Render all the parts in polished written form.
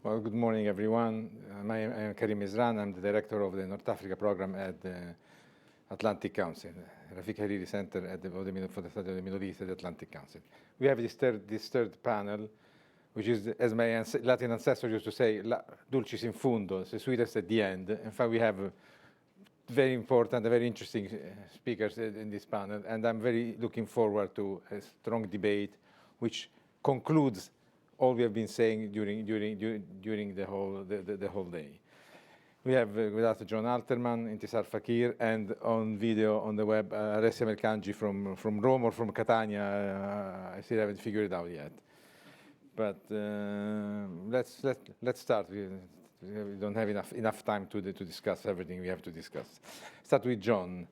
Well, good morning, everyone. I am Karim Mezran. I'm the director of the North Africa program at the Atlantic Council, Rafik Hariri Center for the Study of the Middle East at the Atlantic Council. We have this third panel, which is, as my Latin ancestors used to say, dulcis in fundo, the sweetest at the end. In fact, we have very important, very interesting speakers in this panel, and I'm very looking forward to a strong debate, which concludes all we have been saying during the whole day. We have with us Jon Alterman, Intissar Fakir, and on video on the web, Alessia Melcangi from Rome or from Catania. I still haven't figured it out yet. But let's start. We don't have enough time to discuss everything we have to discuss. Start with Jon.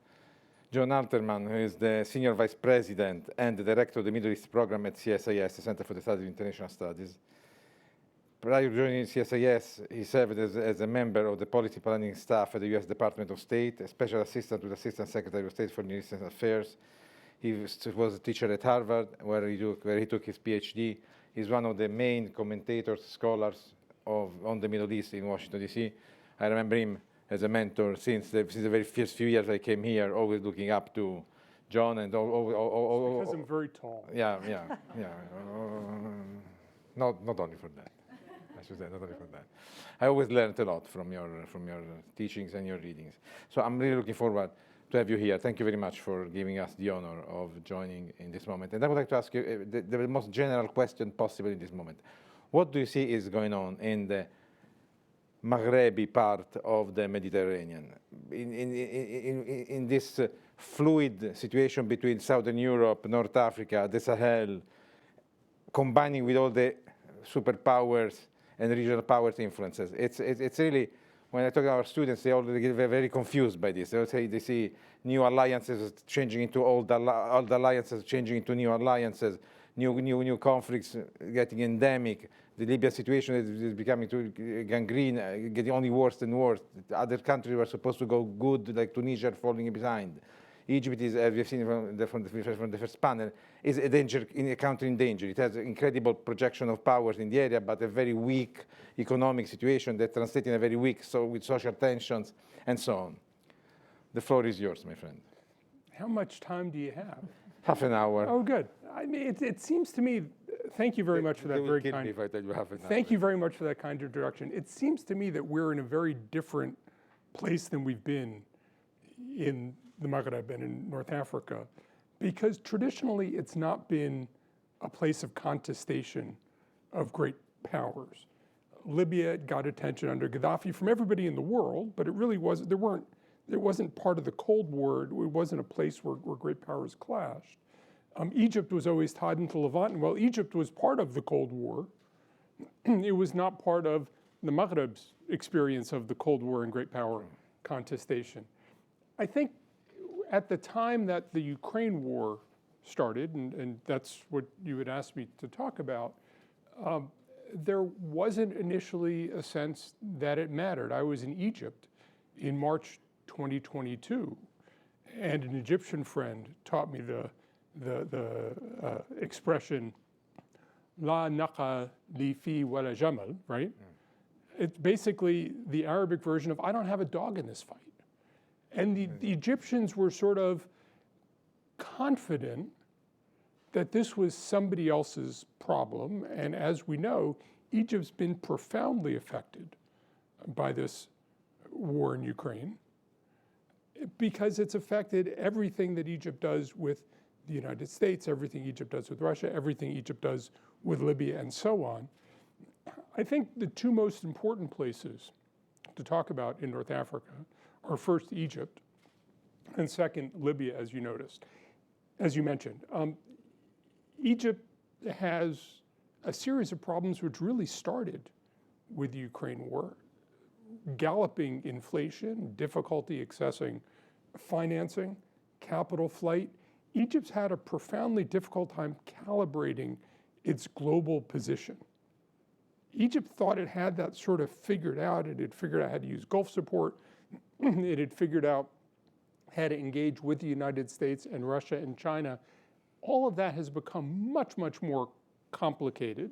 Jon Alterman, who is the Senior Vice President and the Director of the Middle East Program at CSIS, the Center for the Study of International Studies. Prior to joining CSIS, he served as a member of the Policy Planning Staff at the U.S. Department of State, a Special Assistant to the Assistant Secretary of State for Near Eastern Affairs. He was a teacher at Harvard, where he took his PhD. He's one of the main commentators, scholars on the Middle East in Washington, D.C. I remember him as a mentor since the very first few years I came here, always looking up to Jon and all. Because I'm very tall. Yeah. Not only for that. I should say, not only for that. I always learned a lot from your teachings and your readings. So I'm really looking forward to have you here. Thank you very much for giving us the honor of joining in this moment. And I would like to ask you the most general question possible in this moment. What do you see is going on in the Maghrebi part of the Mediterranean, in this fluid situation between Southern Europe, North Africa, the Sahel, combining with all the superpowers and regional powers influences? It's really, when I talk to our students, they already get very confused by this. They'll say they see new alliances changing into old alliances, changing into new alliances, new conflicts getting endemic. The Libya situation is becoming gangrene, getting only worse and worse. Other countries were supposed to go good, like Tunisia, falling behind. Egypt is, as we've seen from the first panel, is a country in danger. It has incredible projection of powers in the area, but a very weak economic situation that translates in a very weak, with social tensions and so on. The floor is yours, my friend. How much time do you have? Half an hour. Oh, good. I mean, it seems to me. Thank you very much for that very kind. If I tell you half an hour. Thank you very much for that kind introduction. It seems to me that we're in a very different place than we've been in the Maghreb and in North Africa, because traditionally it's not been a place of contestation of great powers. Libya got attention under Gaddafi from everybody in the world, but it really wasn't. It wasn't part of the Cold War. It wasn't a place where great powers clashed. Egypt was always tied into Levant, and while Egypt was part of the Cold War, it was not part of the Maghreb's experience of the Cold War and great power contestation. I think at the time that the Ukraine war started, and that's what you had asked me to talk about, there wasn't initially a sense that it mattered. I was in Egypt in March 2022, and an Egyptian friend taught me the expression "La naqa li fi wala jamal," right? It's basically the Arabic version of "I don't have a dog in this fight." And the Egyptians were sort of confident that this was somebody else's problem. And as we know, Egypt's been profoundly affected by this war in Ukraine because it's affected everything that Egypt does with the United States, everything Egypt does with Russia, everything Egypt does with Libya, and so on. I think the two most important places to talk about in North Africa are first Egypt, and second Libya, as you noticed, as you mentioned. Egypt has a series of problems which really started with the Ukraine war. Galloping inflation, difficulty accessing financing, capital flight. Egypt's had a profoundly difficult time calibrating its global position. Egypt thought it had that sort of figured out. It had figured out how to use Gulf support. It had figured out how to engage with the United States and Russia and China. All of that has become much, much more complicated.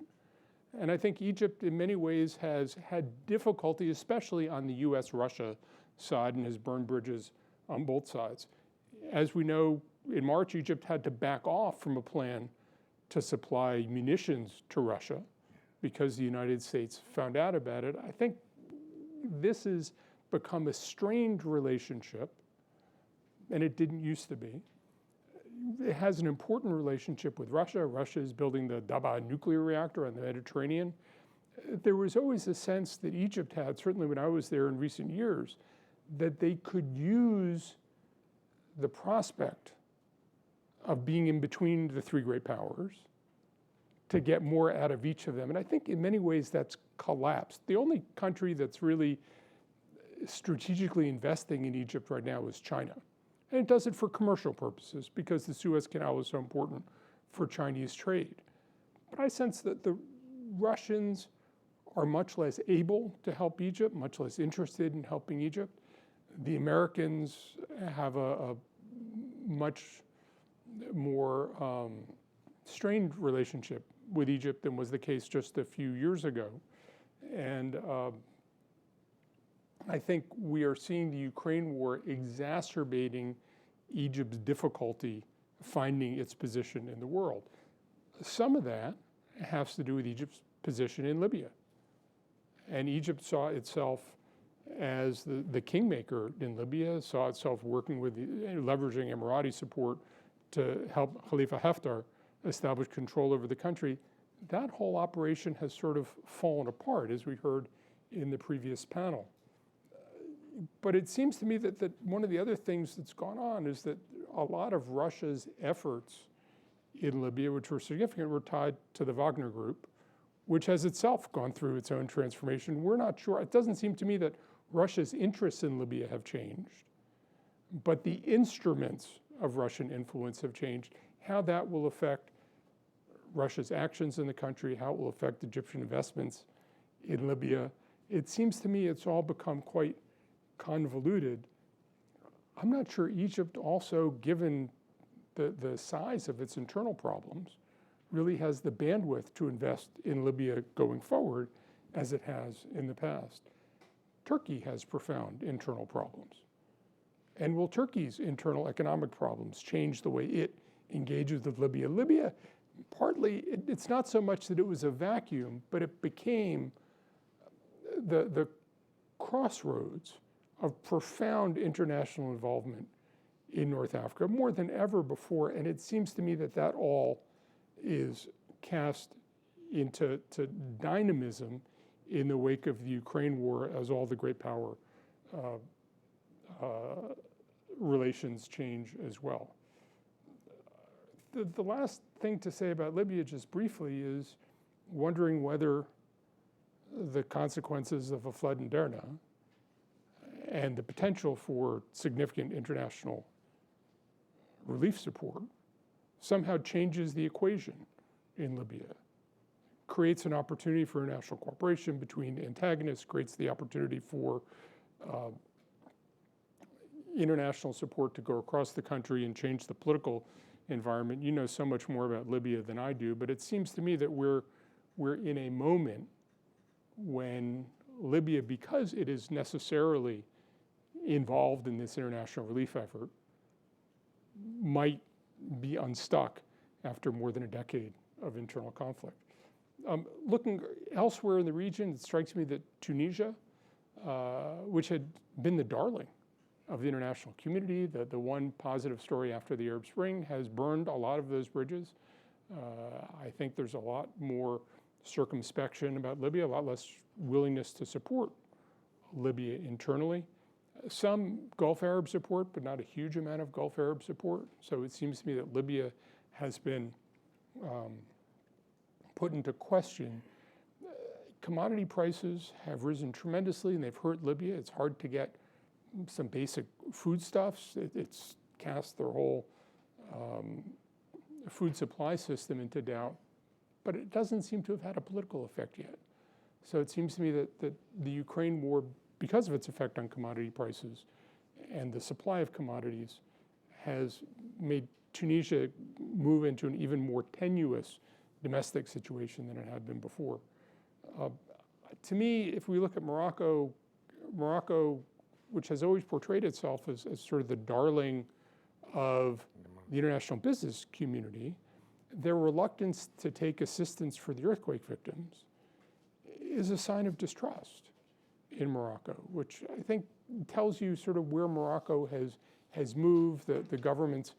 And I think Egypt, in many ways, has had difficulty, especially on the US-Russia side, and has burned bridges on both sides. As we know, in March, Egypt had to back off from a plan to supply munitions to Russia because the United States found out about it. I think this has become a strained relationship, and it didn't used to be. It has an important relationship with Russia. Russia is building the Daba nuclear reactor on the Mediterranean. There was always a sense that Egypt had, certainly when I was there in recent years, that they could use the prospect of being in between the three great powers to get more out of each of them. And I think in many ways that's collapsed. The only country that's really strategically investing in Egypt right now is China. And it does it for commercial purposes because the Suez Canal is so important for Chinese trade. But I sense that the Russians are much less able to help Egypt, much less interested in helping Egypt. The Americans have a much more strained relationship with Egypt than was the case just a few years ago. And I think we are seeing the Ukraine war exacerbating Egypt's difficulty finding its position in the world. Some of that has to do with Egypt's position in Libya. And Egypt saw itself as the kingmaker in Libya, saw itself working with, leveraging Emirati support to help Khalifa Haftar establish control over the country. That whole operation has sort of fallen apart, as we heard in the previous panel. But it seems to me that one of the other things that's gone on is that a lot of Russia's efforts in Libya, which were significant, were tied to the Wagner Group, which has itself gone through its own transformation. We're not sure. It doesn't seem to me that Russia's interests in Libya have changed, but the instruments of Russian influence have changed. How that will affect Russia's actions in the country, how it will affect Egyptian investments in Libya, it seems to me it's all become quite convoluted. I'm not sure Egypt also, given the size of its internal problems, really has the bandwidth to invest in Libya going forward as it has in the past. Turkey has profound internal problems. And will Turkey's internal economic problems change the way it engages with Libya? Libya, partly, it's not so much that it was a vacuum, but it became the crossroads of profound international involvement in North Africa, more than ever before. And it seems to me that that all is cast into dynamism in the wake of the Ukraine war as all the great power relations change as well. The last thing to say about Libya, just briefly, is wondering whether the consequences of a flood in Derna and the potential for significant international relief support somehow changes the equation in Libya, creates an opportunity for international cooperation between antagonists, creates the opportunity for international support to go across the country and change the political environment. You know so much more about Libya than I do, but it seems to me that we're in a moment when Libya, because it is necessarily involved in this international relief effort, might be unstuck after more than a decade of internal conflict. Looking elsewhere in the region, it strikes me that Tunisia, which had been the darling of the international community, the one positive story after the Arab Spring, has burned a lot of those bridges. I think there's a lot more circumspection about Libya, a lot less willingness to support Libya internally. Some Gulf Arab support, but not a huge amount of Gulf Arab support. So it seems to me that Libya has been put into question. Commodity prices have risen tremendously and they've hurt Libya. It's hard to get some basic foodstuffs. It's cast their whole food supply system into doubt, but it doesn't seem to have had a political effect yet. So it seems to me that the Ukraine war, because of its effect on commodity prices and the supply of commodities, has made Tunisia move into an even more tenuous domestic situation than it had been before. To me, if we look at Morocco, which has always portrayed itself as sort of the darling of the international business community, their reluctance to take assistance for the earthquake victims is a sign of distrust in Morocco, which I think tells you sort of where Morocco has moved. The government's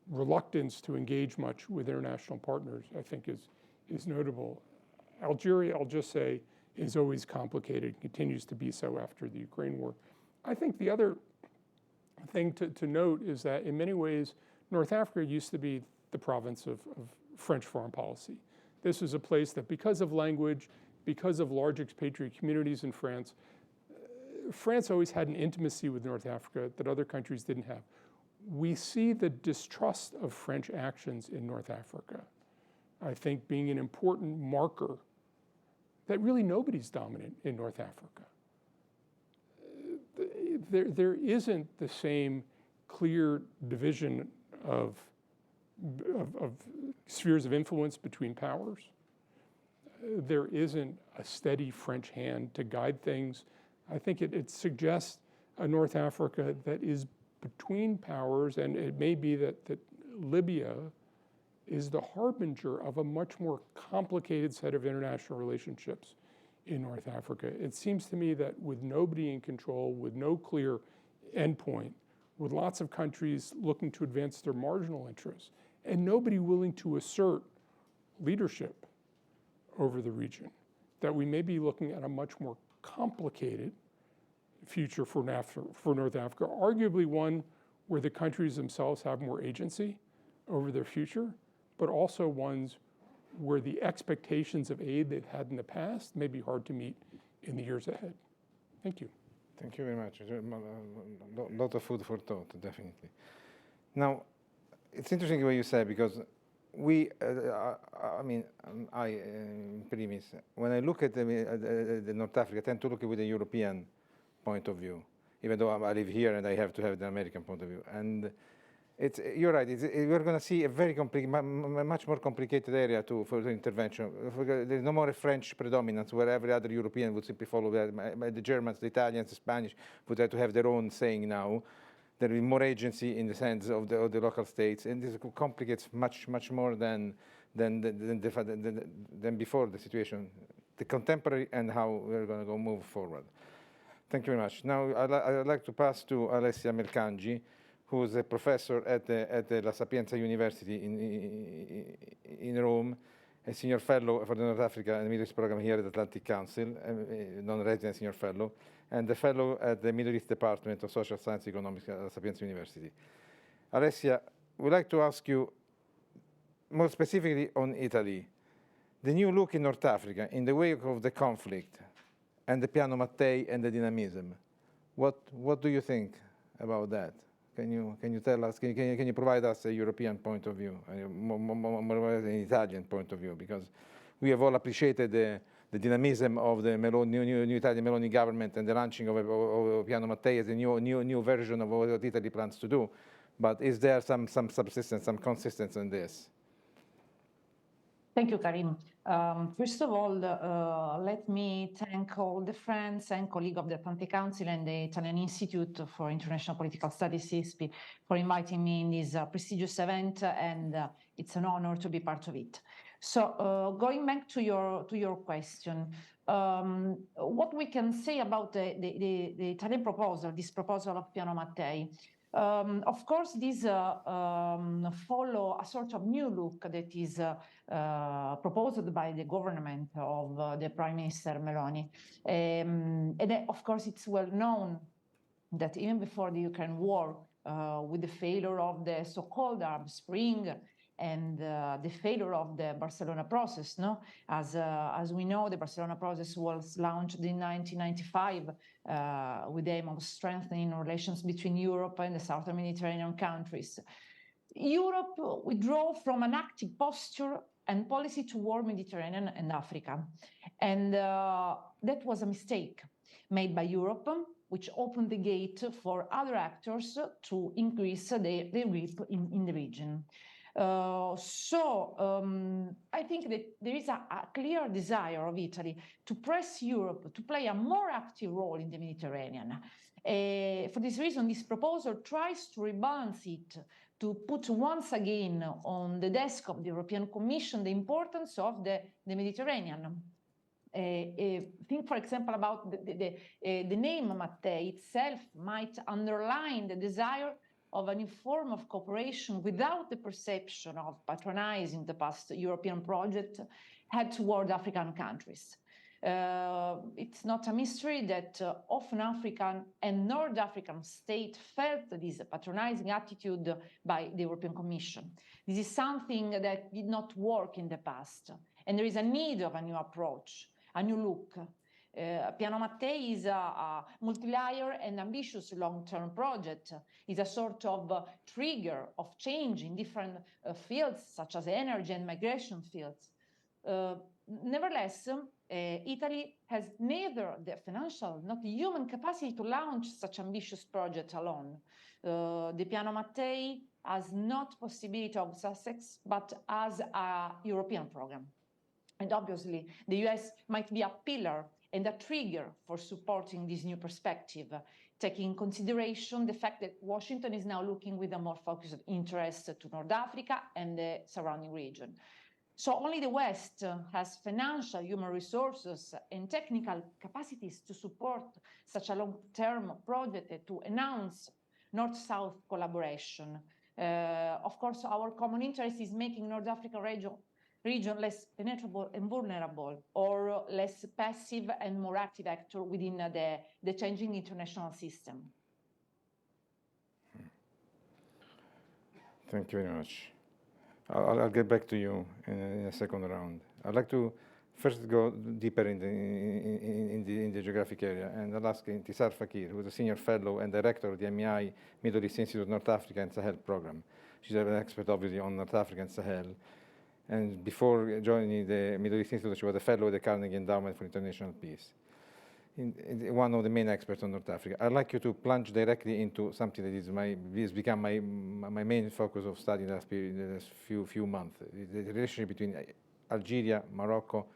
reluctance to engage much with international partners, I think, is notable. Algeria, I'll just say, is always complicated, continues to be so after the Ukraine war. I think the other thing to note is that in many ways, North Africa used to be the province of French foreign policy. This was a place that, because of language, because of large expatriate communities in France, France always had an intimacy with North Africa that other countries didn't have. We see the distrust of French actions in North Africa, I think, being an important marker that really nobody's dominant in North Africa. There isn't the same clear division of spheres of influence between powers. There isn't a steady French hand to guide things. I think it suggests a North Africa that is between powers, and it may be that Libya is the harbinger of a much more complicated set of international relationships in North Africa. It seems to me that with nobody in control, with no clear endpoint, with lots of countries looking to advance their marginal interests, and nobody willing to assert leadership over the region, that we may be looking at a much more complicated future for North Africa, arguably one where the countries themselves have more agency over their future, but also ones where the expectations of aid they've had in the past may be hard to meet in the years ahead. Thank you. Thank you very much. A lot of food for thought, definitely. Now, it's interesting what you said, because in premise, when I look at the North Africa, I tend to look at with a European point of view, even though I live here and I have to have the American point of view. And you're right, we're going to see a very much more complicated area for the intervention. There's no more a French predominance where every other European would simply follow the Germans, the Italians, the Spanish would have to have their own saying now. There will be more agency in the sense of the local states, and this complicates much more than before the situation, the contemporary, and how we're going to go move forward. Thank you very much. Now I'd like to pass to Alessia Melcangi, who is a professor at the La Sapienza University in Rome, a senior fellow for the North Africa and Middle East program here at the Atlantic Council, non-resident senior fellow, and a fellow at the Middle East Department of Social Science and Economics at La Sapienza University. Alessia, we'd like to ask you more specifically on Italy. The new look in North Africa in the wake of the conflict and the Piano Mattei and the dynamism. What do you think about that? Can you tell us? Can you provide us a European point of view, more an Italian point of view? Because we have all appreciated the dynamism of the new Italian Meloni government and the launching of Piano Mattei as a new version of what Italy plans to do. But is there some subsistence, some consistency in this? Thank you, Karim. First of all, let me thank all the friends and colleagues of the Atlantic Council and the Italian Institute for International Political Studies, ISPI, for inviting me in this prestigious event, and it's an honor to be part of it. So, going back to your question, what we can say about the Italian proposal, this proposal of Piano Mattei. Of course, these follow a sort of new look that is proposed by the government of the Prime Minister Meloni. And of course, it's well known that even before the Ukraine war, with the failure of the so-called Arab Spring and the failure of the Barcelona process, as we know, the Barcelona process was launched in 1995 with the aim of strengthening relations between Europe and the southern Mediterranean countries. Europe withdrew from an active posture and policy toward Mediterranean and Africa. And that was a mistake made by Europe, which opened the gate for other actors to increase their grip in the region. I think that there is a clear desire of Italy to press Europe to play a more active role in the Mediterranean. For this reason, this proposal tries to rebalance it, to put once again on the desk of the European Commission the importance of the Mediterranean. Think, for example, about the name Mattei itself might underline the desire of a new form of cooperation without the perception of patronizing the past European project head toward African countries. It's not a mystery that often African and North African states felt this patronizing attitude by the European Commission. This is something that did not work in the past, and there is a need of a new approach, a new look. Piano Mattei is a multi-layer and ambitious long-term project. It's a sort of trigger of change in different fields, such as energy and migration fields. Nevertheless, Italy has neither the financial nor the human capacity to launch such ambitious projects alone. The Piano Mattei has not possibility of success, but as a European program. And obviously, the US might be a pillar and a trigger for supporting this new perspective, taking in consideration the fact that Washington is now looking with a more focused interest to North Africa and the surrounding region. So only the West has financial, human resources, and technical capacities to support such a long-term project to enhance North-South collaboration. Of course, our common interest is making North Africa region less penetrable and vulnerable, or less passive and more active actor within the changing international system. Thank you very much. I'll get back to you in a second round. I'd like to first go deeper in the geographic area, and I'll ask Intissar Fakir, who is a senior fellow and director of the MEI Middle East Institute North Africa and Sahel program. She's an expert, obviously, on North Africa and Sahel. And before joining the Middle East Institute, she was a fellow at the Carnegie Endowment for International Peace. One of the main experts on North Africa. I'd like you to plunge directly into something that has become my main focus of study in the last few months, the relationship between Algeria, Morocco,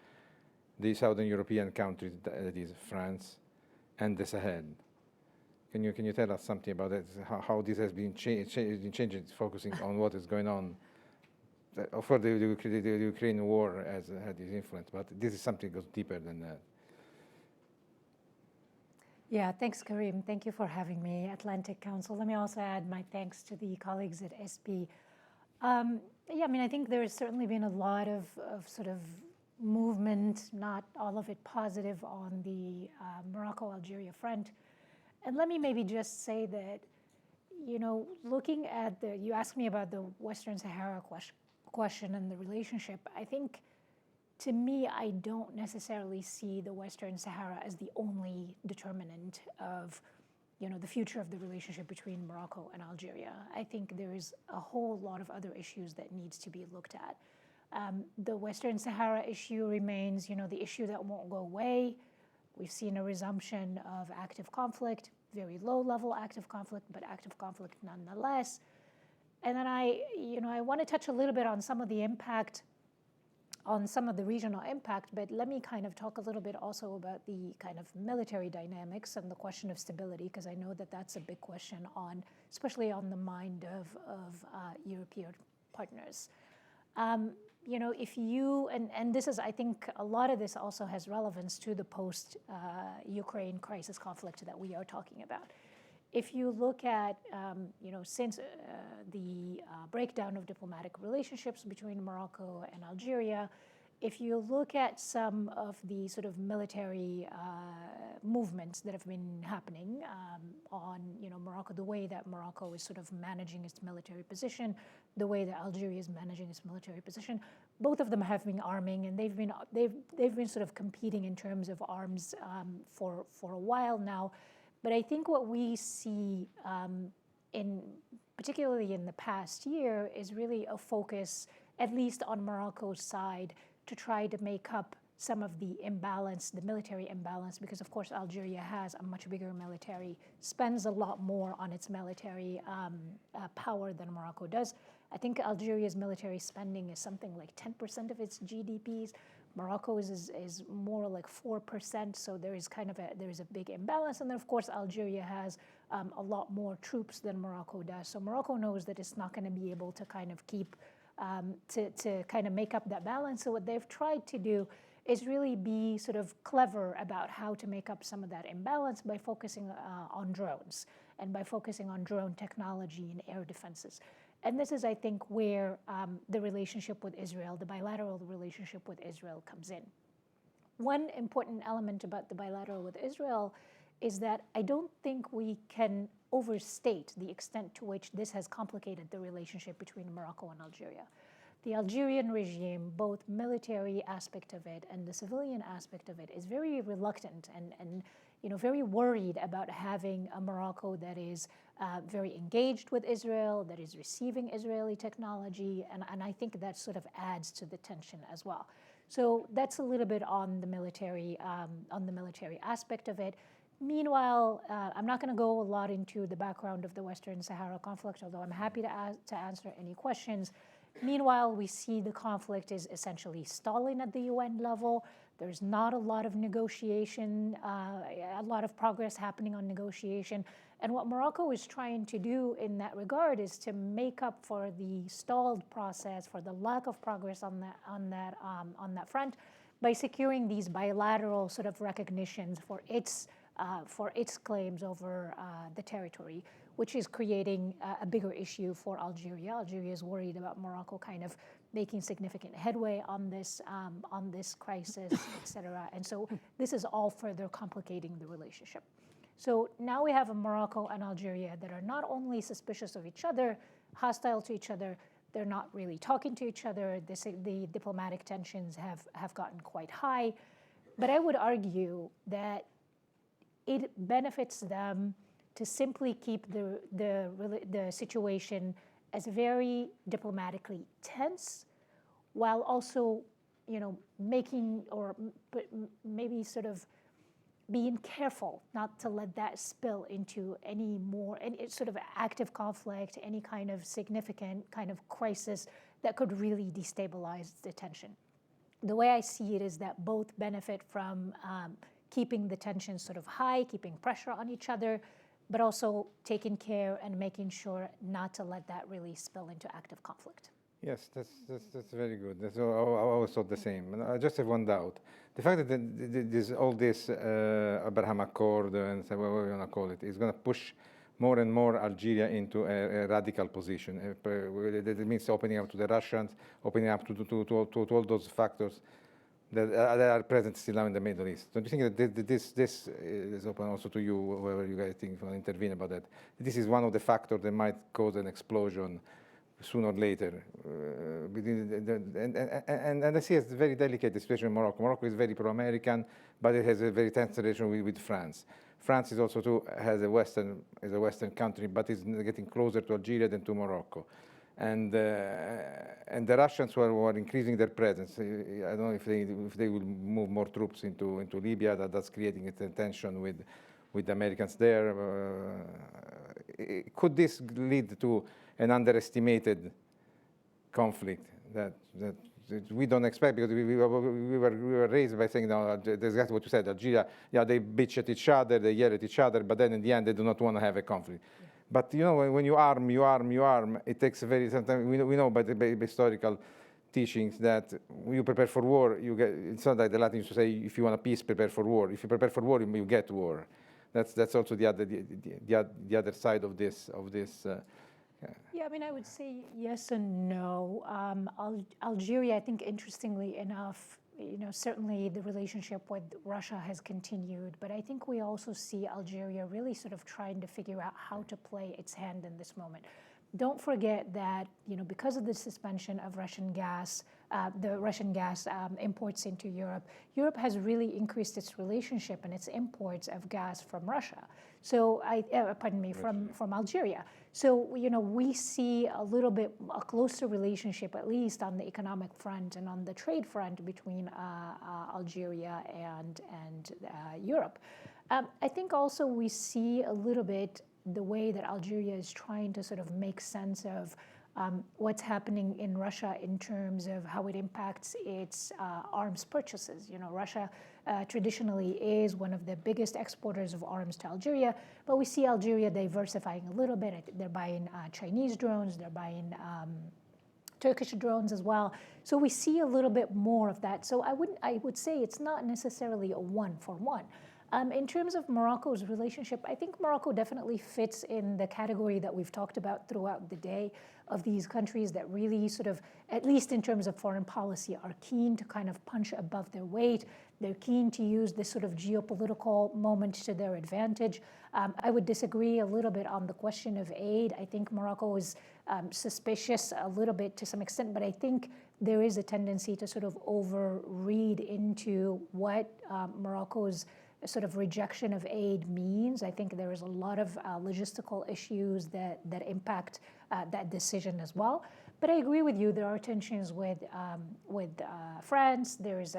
the Southern European countries, that is France, and the Sahel. Can you tell us something about that, how this has been changing, focusing on what is going on? Of course, the Ukraine war has had this influence, but this is something that goes deeper than that. Yeah, thanks, Karim. Thank you for having me, Atlantic Council. Let me also add my thanks to the colleagues at SB. Yeah, I mean, I think there has certainly been a lot of sort of movement, not all of it positive, on the Morocco-Algeria front. And let me maybe just say that, you know, looking at you asked me about the Western Sahara question and the relationship. I think, to me, I don't necessarily see the Western Sahara as the only determinant of, you know, the future of the relationship between Morocco and Algeria. I think there is a whole lot of other issues that needs to be looked at. The Western Sahara issue remains, you know, the issue that won't go away. We've seen a resumption of active conflict, very low-level active conflict, but active conflict nonetheless. And then I want to touch a little bit on some of the impact, on some of the regional impact, but let me kind of talk a little bit also about the kind of military dynamics and the question of stability, because I know that that's a big question especially on the mind of European partners. You know, if you, and this is, I think a lot of this also has relevance to the post-Ukraine crisis conflict that we are talking about. If you look at, you know, since the breakdown of diplomatic relationships between Morocco and Algeria, if you look at some of the sort of military movements that have been happening on, you know, Morocco, the way that Morocco is sort of managing its military position, the way that Algeria is managing its military position, both of them have been arming, and they've been sort of competing in terms of arms for a while now. But I think what we see, particularly in the past year, is really a focus, at least on Morocco's side, to try to make up some of the imbalance, the military imbalance, because of course Algeria has a much bigger military, spends a lot more on its military power than Morocco does. I think Algeria's military spending is something like 10% of its GDPs. Morocco's is more like 4%, so there is a big imbalance. And then, of course, Algeria has a lot more troops than Morocco does. So Morocco knows that it's not going to be able to kind of keep, to kind of make up that balance. So what they've tried to do is really be sort of clever about how to make up some of that imbalance by focusing on drones and by focusing on drone technology and air defenses. And this is, I think, where the relationship with Israel, the bilateral relationship with Israel comes in. One important element about the bilateral with Israel is that I don't think we can overstate the extent to which this has complicated the relationship between Morocco and Algeria. The Algerian regime, both military aspect of it and the civilian aspect of it, is very reluctant and very worried about having a Morocco that is very engaged with Israel, that is receiving Israeli technology, and I think that sort of adds to the tension as well. So that's a little bit on the military aspect of it. Meanwhile, I'm not going to go a lot into the background of the Western Sahara conflict, although I'm happy to answer any questions. Meanwhile, we see the conflict is essentially stalling at the UN level. There's not a lot of negotiation, a lot of progress happening on negotiation. And what Morocco is trying to do in that regard is to make up for the stalled process, for the lack of progress on that front, by securing these bilateral sort of recognitions for its claims over the territory, which is creating a bigger issue for Algeria. Algeria is worried about Morocco kind of making significant headway on this crisis, et cetera. And so this is all further complicating the relationship. So now we have a Morocco and Algeria that are not only suspicious of each other, hostile to each other, they're not really talking to each other. The diplomatic tensions have gotten quite high. But I would argue that it benefits them to simply keep the situation as very diplomatically tense, while also, making or maybe sort of being careful not to let that spill into any sort of active conflict, any kind of significant kind of crisis that could really destabilize the tension. The way I see it is that both benefit from keeping the tension sort of high, keeping pressure on each other, but also taking care and making sure not to let that really spill into active conflict. Yes, that's very good. I always thought the same. And I just have one doubt. The fact that there's all this Abraham Accord and whatever you want to call it is going to push more and more Algeria into a radical position. That means opening up to the Russians, opening up to all those factors that are present still now in the Middle East. Don't you think that this is open also to you, whoever you guys think want to intervene about that? This is one of the factors that might cause an explosion sooner or later. And I see it's a very delicate situation in Morocco. Morocco is very pro-American, but it has a very tense relation with France. France is also has a Western country, but is getting closer to Algeria than to Morocco. And the Russians who are increasing their presence. I don't know if they will move more troops into Libya. That's creating a tension with the Americans there. Could this lead to an underestimated conflict that we don't expect, because we were raised by saying, no, that's exactly what you said. Algeria, they bitch at each other, they yell at each other, but then in the end they do not want to have a conflict. Yeah. But when you arm, it takes a very, sometimes we know by the historical teachings that when you prepare for war, you get. It's not like the Latins to say, if you want a peace, prepare for war. If you prepare for war, you get war. That's also the other side of this. Yeah, I mean, I would say yes and no. Algeria, I think, interestingly enough, certainly the relationship with Russia has continued, but I think we also see Algeria really sort of trying to figure out how to play its hand in this moment. Don't forget that, because of the suspension of Russian gas, imports into Europe, Europe has really increased its relationship and its imports of gas from Russia. So, from Algeria. So, we see a closer relationship, at least on the economic front and on the trade front between Algeria and Europe. I think also we see a little bit the way that Algeria is trying to sort of make sense of what's happening in Russia in terms of how it impacts its arms purchases. You know, Russia traditionally is one of the biggest exporters of arms to Algeria, but we see Algeria diversifying a little bit. They're buying Chinese drones, they're buying Turkish drones as well. So we see a little bit more of that. So I would say it's not necessarily a one-for-one. In terms of Morocco's relationship, I think Morocco definitely fits in the category that we've talked about throughout the day of these countries that really sort of, at least in terms of foreign policy, are keen to kind of punch above their weight. They're keen to use this sort of geopolitical moment to their advantage. I would disagree a little bit on the question of aid. I think Morocco is suspicious a little bit to some extent, but I think there is a tendency to sort of overread into what Morocco's sort of rejection of aid means. I think there is a lot of logistical issues that impact that decision as well. But I agree with you. There are tensions with France. There is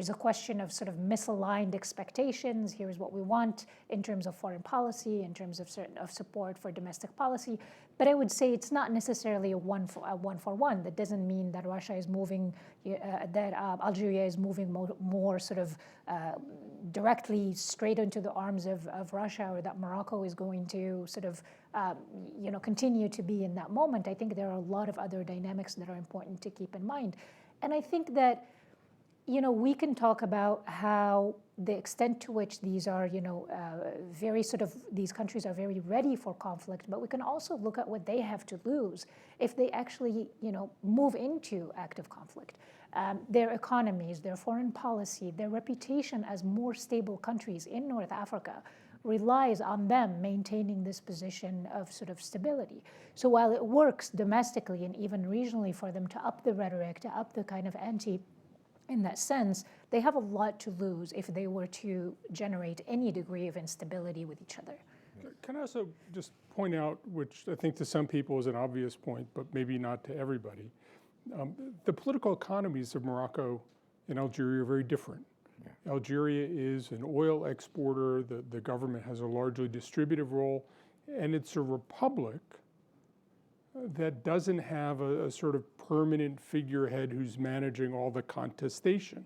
a question of sort of misaligned expectations. Here's what we want in terms of foreign policy, in terms of support for domestic policy. But I would say it's not necessarily a one for one. That doesn't mean that Russia is moving, that Algeria is moving more sort of directly straight into the arms of Russia, or that Morocco is going to sort of continue to be in that moment. I think there are a lot of other dynamics that are important to keep in mind. And I think that we can talk about how the extent to which these are, these countries are very ready for conflict, but we can also look at what they have to lose if they actually, move into active conflict. Their economies, their foreign policy, their reputation as more stable countries in North Africa relies on them maintaining this position of sort of stability. So while it works domestically and even regionally for them to up the rhetoric, to up the kind of ante, in that sense, they have a lot to lose if they were to generate any degree of instability with each other. Can I also just point out, which I think to some people is an obvious point, but maybe not to everybody, the political economies of Morocco and Algeria are very different. Yeah. Algeria is an oil exporter. The government has a largely distributive role, and it's a republic that doesn't have a sort of permanent figurehead who's managing all the contestation.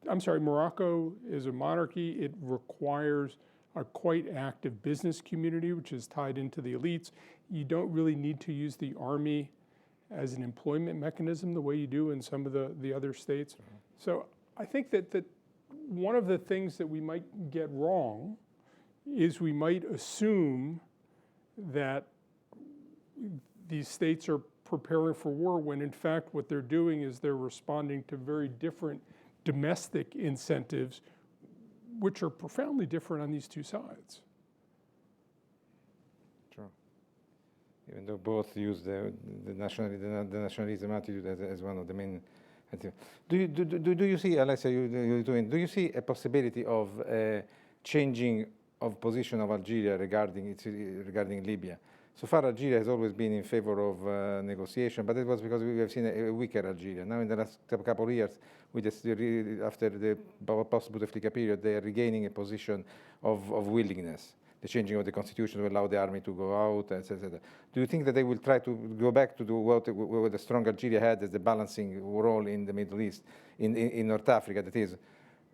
Morocco is a monarchy. It requires a quite active business community, which is tied into the elites. You don't really need to use the army as an employment mechanism the way you do in some of the other states. Mm-hmm. So I think that one of the things that we might get wrong is we might assume that these states are preparing for war when in fact what they're doing is they're responding to very different domestic incentives, which are profoundly different on these two sides. True. Even though both use the nationalism attitude as one of the main. Do you see, Alessia, do you see a possibility of changing of position of Algeria regarding Libya? So far, Algeria has always been in favor of negotiation, but it was because we have seen a weaker Algeria. Now, in the last couple of years, after the post-Bouteflika period, they are regaining a position of willingness. The changing of the constitution will allow the army to go out, etc. Do you think that they will try to go back to what the strong Algeria had as the balancing role in the Middle East, in North Africa, that is,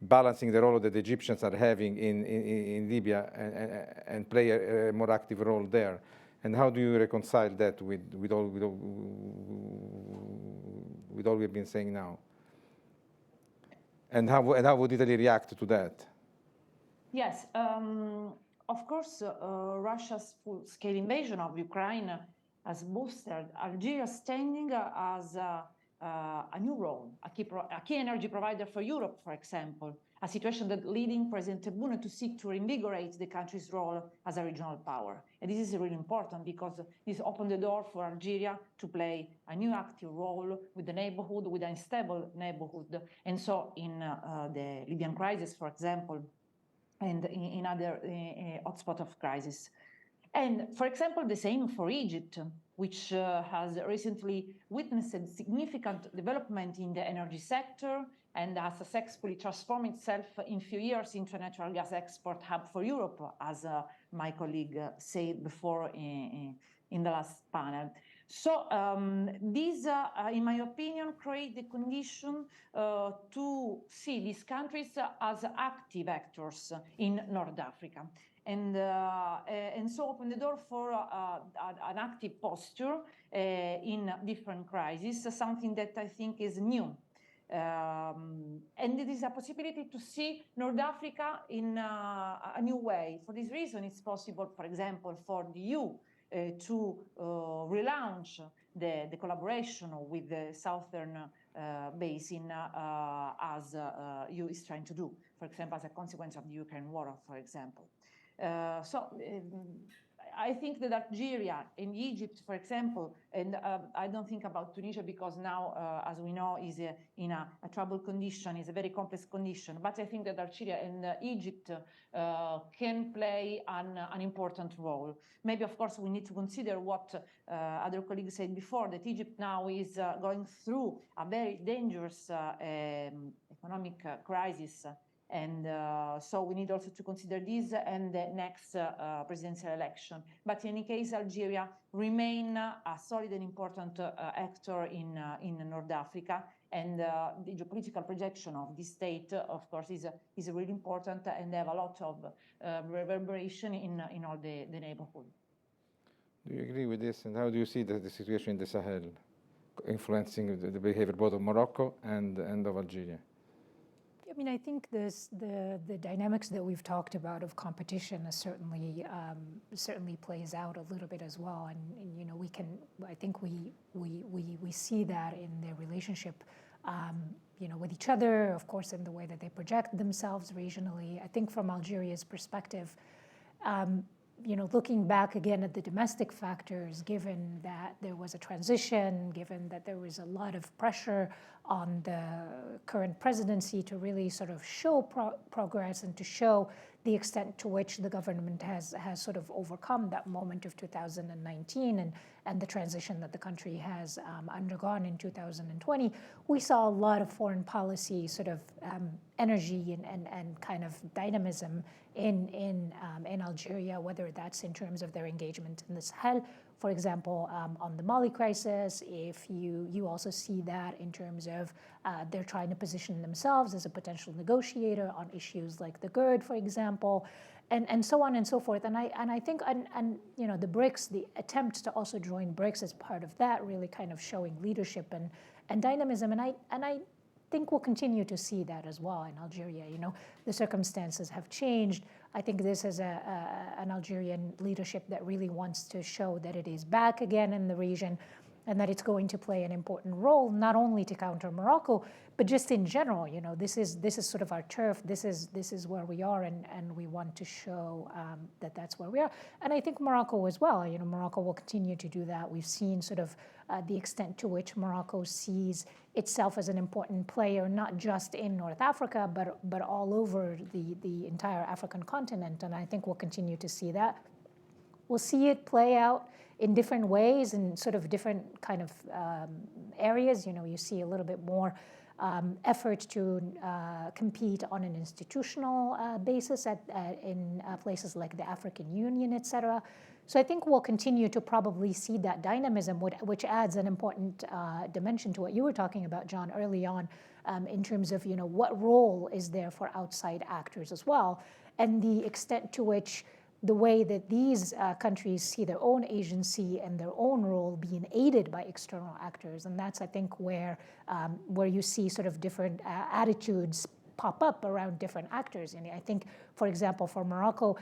balancing the role that the Egyptians are having in Libya and play a more active role there? And how do you reconcile that with all we've been saying now? And how would Italy react to that? Yes, of course, Russia's full-scale invasion of Ukraine has boosted Algeria's standing as a new role, a key energy provider for Europe, for example, a situation that leading President Tebboune to seek to reinvigorate the country's role as a regional power. And this is really important because this opened the door for Algeria to play a new active role with the neighborhood, with an unstable neighborhood. And so in the Libyan crisis, for example, and in other hotspot of crisis. And for example, the same for Egypt, which has recently witnessed significant development in the energy sector and has successfully transformed itself in few years into a natural gas export hub for Europe, as my colleague said before in in the last panel. So these, in my opinion, create the condition to see these countries as active actors in North Africa. And so open the door for an active posture in different crises, something that I think is new. And it is a possibility to see North Africa in a new way. For this reason, it's possible, for example, for the EU to relaunch the collaboration with the Southern Basin as EU is trying to do, for example, as a consequence of the Ukraine war, for example. I think that Algeria and Egypt, for example, and I don't think about Tunisia because now, as we know, is in a troubled condition, is a very complex condition. But I think that Algeria and Egypt can play an important role. Maybe, of course, we need to consider what other colleagues said before, that Egypt now is going through a very dangerous economic crisis. And so we need also to consider this and the next presidential election. But in any case, Algeria remain a solid and important actor in North Africa. And the geopolitical projection of this state, of course, is really important, and they have a lot of reverberation in all the neighborhood. Do you agree with this? And how do you see the situation in the Sahel influencing the behavior both of Morocco and of Algeria? I mean, I think the dynamics that we've talked about of competition is certainly plays out a little bit as well, and you know, I think we see that in their relationship, you know, with each other, of course, in the way that they project themselves regionally. I think from Algeria's perspective, you know, looking back again at the domestic factors, given that there was a transition, given that there was a lot of pressure on the current presidency to really sort of show progress and to show the extent to which the government has sort of overcome that moment of 2019 and the transition that the country has undergone in 2020, we saw a lot of foreign policy sort of energy and kind of dynamism in Algeria, whether that's in terms of their engagement in the Sahel, for example, on the Mali crisis. If you also see that in terms of they're trying to position themselves as a potential negotiator on issues like the GERD, for example, and so on and so forth. And I think and you know, the BRICS, the attempt to also join BRICS as part of that, really kind of showing leadership and dynamism. And I think we'll continue to see that as well in Algeria. You know, the circumstances have changed. I think this is an Algerian leadership that really wants to show that it is back again in the region and that it's going to play an important role, not only to counter Morocco, but just in general. You know, this is sort of our turf. This is where we are, and we want to show that that's where we are. And I think Morocco as well. You know, Morocco will continue to do that. We've seen sort of the extent to which Morocco sees itself as an important player, not just in North Africa, but all over the entire African continent. And I think we'll continue to see that. We'll see it play out in different ways, in sort of different kind of areas. You know, you see a little bit more effort to compete on an institutional basis in places like the African Union, et cetera. So I think we'll continue to probably see that dynamism, which adds an important dimension to what you were talking about, John, early on, in terms of, you know, what role is there for outside actors as well, and the extent to which the way that these countries see their own agency and their own role being aided by external actors. And that's, I think, where you see sort of different attitudes pop up around different actors. And I think, for example, for Morocco,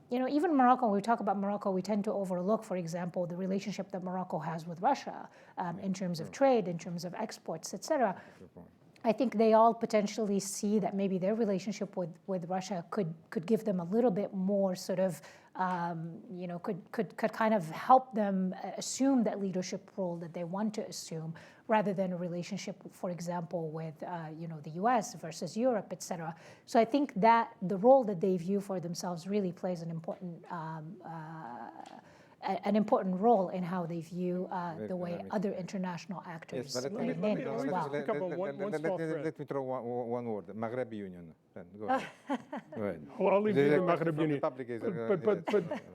you know, even Morocco, when we talk about Morocco, we tend to overlook, for example, the relationship that Morocco has with Russia in terms of trade, in terms of exports, et cetera. I think they all potentially see that maybe their relationship with Russia could give them a little bit more sort of, you know, could kind of help them assume that leadership role that they want to assume, rather than a relationship, for example, with, you know, the US versus Europe, et cetera. So I think that the role that they view for themselves really plays an important role in how they view the way other international actors let play in as well. Let me throw one word, Maghreb Union. Go ahead. Go ahead. Well, I'll leave you the Maghreb Union. The public is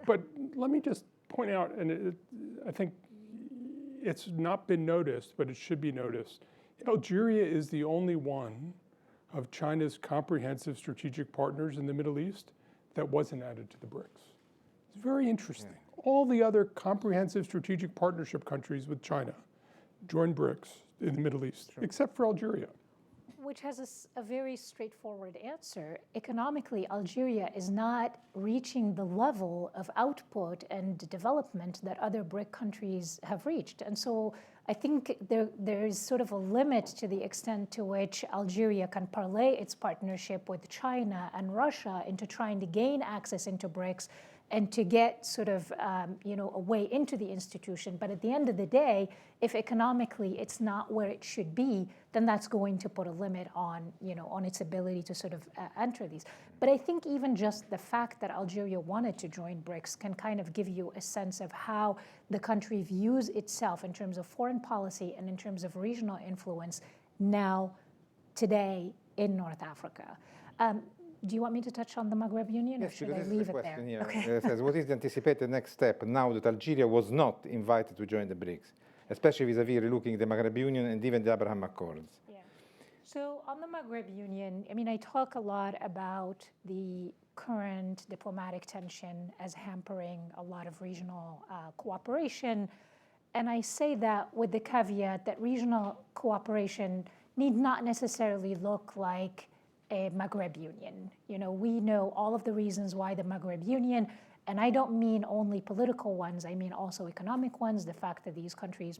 but let me just point out, and I think it's not been noticed, but it should be noticed. Algeria is the only one of China's comprehensive strategic partners in the Middle East that wasn't added to the BRICS. It's very interesting. Yeah. All the other comprehensive strategic partnership countries with China joined BRICS in the Middle East, except for Algeria. Which has a very straightforward answer. Economically, Algeria is not reaching the level of output and development that other BRIC countries have reached. And so I think there is sort of a limit to the extent to which Algeria can parlay its partnership with China and Russia into trying to gain access into BRICS and to get sort of a way into the institution. But at the end of the day, if economically it's not where it should be, then that's going to put a limit on its ability to sort of enter these. But I think even just the fact that Algeria wanted to join BRICS can kind of give you a sense of how the country views itself in terms of foreign policy and in terms of regional influence now, today, in North Africa. Do you want me to touch on the Maghreb Union, yes, or should I leave it there? Here. Okay. It says, what is the anticipated next step now that Algeria was not invited to join the BRICS, especially vis-a-vis relooking the Maghreb Union and even the Abraham Accords? Yeah. So on the Maghreb Union, I mean, I talk a lot about the current diplomatic tension as hampering a lot of regional cooperation. And I say that with the caveat that regional cooperation need not necessarily look like a Maghreb Union. We know all of the reasons why the Maghreb Union, and I don't mean only political ones, I mean also economic ones, the fact that these countries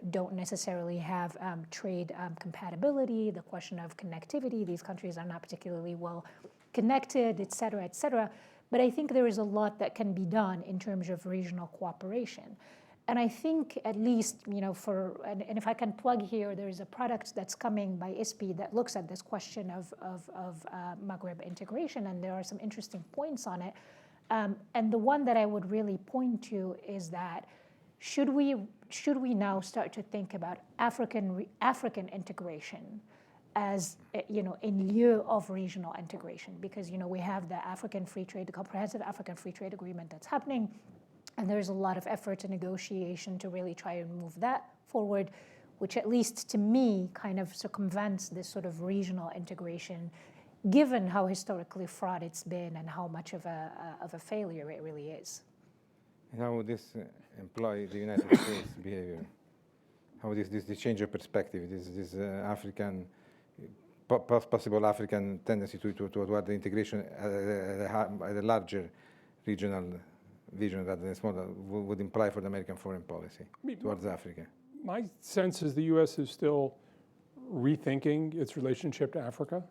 don't necessarily have trade compatibility, the question of connectivity, these countries are not particularly well connected, et cetera, et cetera. But I think there is a lot that can be done in terms of regional cooperation. And I think at least, and if I can plug here, there is a product that's coming by ISPI that looks at this question of Maghreb integration, and there are some interesting points on it. And the one that I would really point to is that should we now start to think about African integration as in lieu of regional integration? Because we have the Comprehensive African Free Trade Agreement that's happening. And there's a lot of effort and negotiation to really try and move that forward, which at least to me kind of circumvents this sort of regional integration, given how historically fraught it's been and how much of a failure it really is. And how would this employ the United States behavior? How would this change your perspective? This African, possible African tendency toward the integration at a larger regional vision rather than smaller would imply for the American foreign policy towards Africa? My sense is the U.S. is still rethinking its relationship to Africa,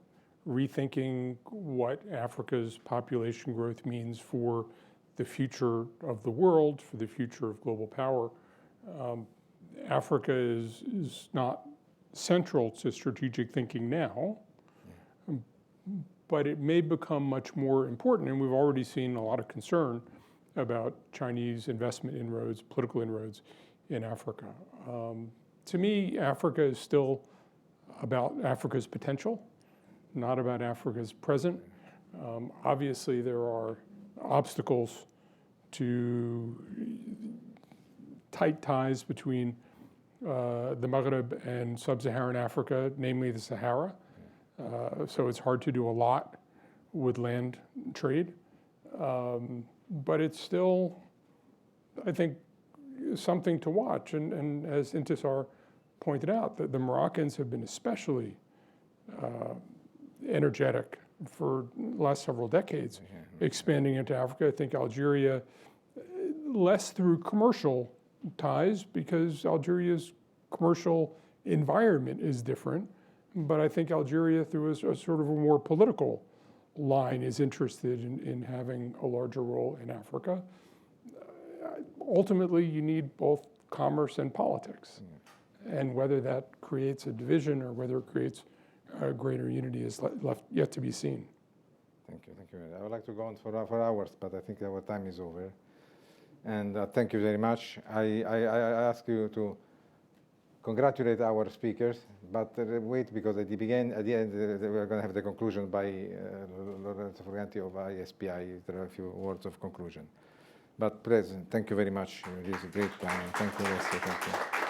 rethinking what Africa's population growth means for the future of the world, for the future of global power. Africa is not central to strategic thinking now, but it may become much more important, and we've already seen a lot of concern about Chinese investment inroads, political inroads in Africa. To me, Africa is still about Africa's potential, not about Africa's present. Obviously, there are obstacles to tight ties between the Maghreb and sub-Saharan Africa, namely the Sahara. So it's hard to do a lot with land trade. But it's still, I think, something to watch. And as Intissar pointed out, the Moroccans have been especially energetic for the last several decades, expanding into Africa. I think Algeria, less through commercial ties, because Algeria's commercial environment is different. But I think Algeria, through a sort of a more political line, is interested in having a larger role in Africa. Ultimately, you need both commerce and politics. And whether that creates a division or whether it creates a greater unity is left yet to be seen. Thank you. I would like to go on for hours, but I think our time is over. And thank you very much. I ask you to congratulate our speakers, but wait, because at the end, we're going to have the conclusion by Lorenzo Forganti of ISPI. There are a few words of conclusion. But President, thank you very much. It is a great time. Thank you, Alessia. Thank you.